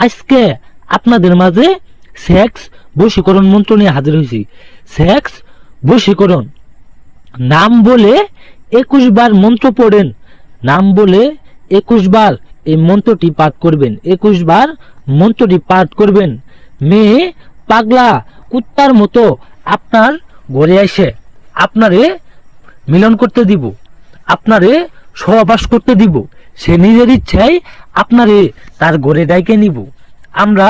আজকে আপনাদের মাঝে সেক্স বশীকরণ মন্ত্র নিয়ে হাজির হয়েছি। সেক্স বশীকরণ নাম বলে 21 বার মন্ত্র পড়েন। নাম বলে 21 বার এই মন্ত্রটি পাঠ করবেন। 21 বার মন্ত্রটি পাঠ করবেন। মেয়ে পাগলা কুত্তার মতো আপনার ঘরে এসে আপনারে মিলন করতে দিব, আপনারে সহবাস করতে দিব। সে নিজের ইচ্ছায় আপনারে তার ঘরে ডাইকে নিব। আমরা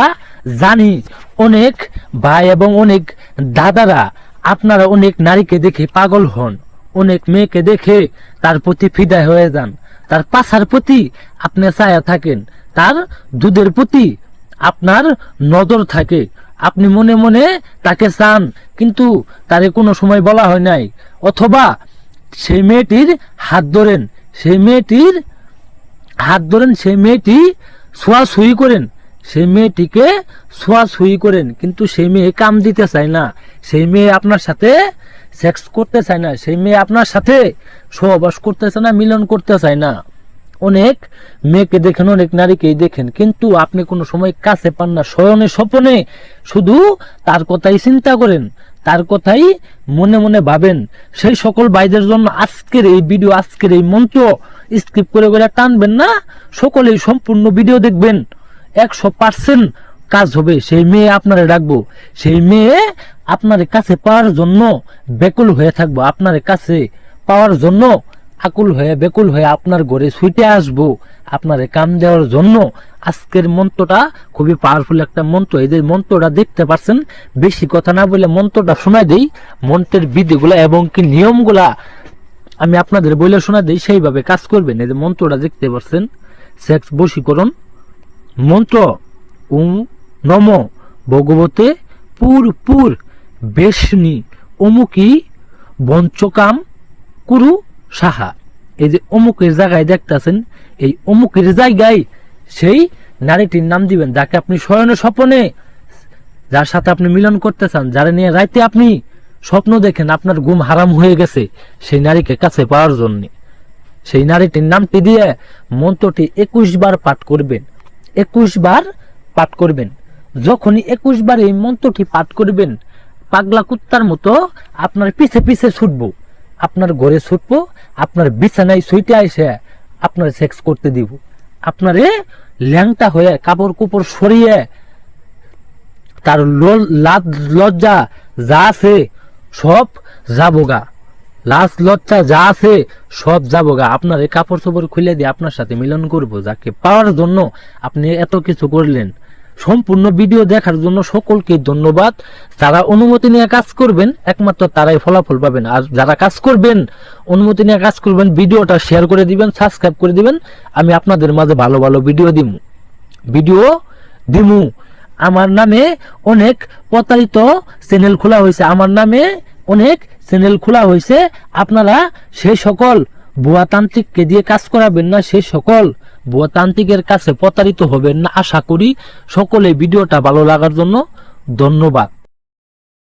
জানি অনেক ভাই এবং অনেক দাদারা আপনারা অনেক নারীকে দেখে পাগল হন, অনেক মেয়েকে দেখে তার প্রতি ফিদা হয়ে যান, তার পাছার প্রতি আপনি ছায়া থাকেন, তার দুধের প্রতি আপনার নজর থাকে। আপনি মনে মনে তাকে চান, কিন্তু তারে কোনো সময় বলা হয় নাই। অথবা সেই মেয়েটির হাত ধরেন, সেই মেয়েটির হাত ধরেন, সেই মেয়েটি ছোঁয়াছুঁই করেন, সেই মেয়েটিকে ছোঁয়াছুঁই করেন, কিন্তু সেই মেয়ে কাম দিতে চায় না, সেই মেয়ে আপনার সাথে সেক্স করতে চায় না, সেই মেয়ে আপনার সাথে সহবাস করতে চায় না, মিলন করতে চায় না। অনেক মেয়েকে দেখেন, অনেক নারীকেই দেখেন, কিন্তু আপনি কোনো সময় কাছে পান না। শয়নে স্বপনে শুধু তার কথাই চিন্তা করেন, তার কথাই মনে মনে ভাবেন। সেই সকল ভাইদের জন্য আজকের এই ভিডিও, আজকের এই মন্ত্র স্কিপ করে করে টানবেন না, সকলেই সম্পূর্ণ ভিডিও দেখবেন। 100% কাজ হবে। সেই মেয়ে আপনারে ডাকবো, সেই মেয়ে আপনার কাছে পাওয়ার জন্য বেকুল হয়ে থাকবো, আপনার কাছে পাওয়ার জন্য আকুল হয়ে বেকুল হয়ে আপনার ঘরে ছুটে আসবো আপনারে কাম দেওয়ার জন্য। আজকের মন্ত্রটা খুবই পাওয়ারফুল একটা মন্ত্র। এই যে মন্ত্রটা দেখতে পাচ্ছেন, বেশি কথা না বলে মন্ত্রটা শোনাই দেই। মন্ত্রের বিধিগুলা এবং কি নিয়মগুলা আমি আপনাদের বলে শোনা দেই, সেইভাবে কাজ করবেন। এই যে মন্ত্রটা দেখতে পাচ্ছেন, সেক্স বশীকরণ মন্ত্র। ওম নম ভগবতে পুর পুর বেশনি অমুকি বঞ্চকাম কুরু সাহা। এই যে অমুকের জায়গায় দেখতেছেন, এই অমুকের জায়গায় সেই নারীটির নাম দিবেন, যাকে আপনি শয়নে স্বপনে, যার সাথে আপনি মিলন করতে চান, যারা নিয়ে রাইতে আপনি স্বপ্ন দেখেন, আপনার ঘুম হারাম হয়ে গেছে, সেই নারীকে কাছে পাওয়ার জন্য সেই নারীটির নামটি দিয়ে মন্ত্রটি 21 বার পাঠ করবেন। 21 বার পাঠ করবেন। যখনই 21 বার এই মন্ত্রটি পাঠ করবেন, পাগলা কুত্তার মতো আপনার পিছে পিছে ছুটবো, আপনার ঘরে ছুটবো, আপনার বিছানায় ছুটে এসে আপনার সেক্স করতে দিব। আপনারে ল্যাংটা হয়ে কাপড় কুপড় সরিয়ে তার লাজ লজ্জা যা আছে সব যাবোগা, লাজ লজ্জা যা আছে সব যাবোগা। আপনার এই কাপড় চোপড় খুলে দিয়ে আপনার সাথে মিলন করব, যাকে পাওয়ার জন্য আপনি এত কিছু করলেন। সম্পূর্ণ ভিডিও দেখার জন্য সকলকে ধন্যবাদ। যারা অনুমতি নিয়ে কাজ করবেন একমাত্র তারাই ফলাফল পাবেন, আর যারা কাজ করবেন অনুমতি নিয়ে কাজ করবেন, ভিডিওটা শেয়ার করে দিবেন, সাবস্ক্রাইব করে দিবেন। আমি আপনাদের মাঝে ভালো ভালো ভিডিও দিমু। আমার নামে অনেক প্রতারিত চ্যানেল খোলা হয়েছে, আমার নামে অনেক চ্যানেল খোলা হয়েছে। আপনারা সেই সকল ভুয়া তান্ত্রিককে দিয়ে কাজ করাবেন না, সেই সকল ভুয়া তান্ত্রিকের কাছে প্রতারিত হবেন না। আশা করি সকলে ভিডিওটা ভালো লাগার জন্য ধন্যবাদ।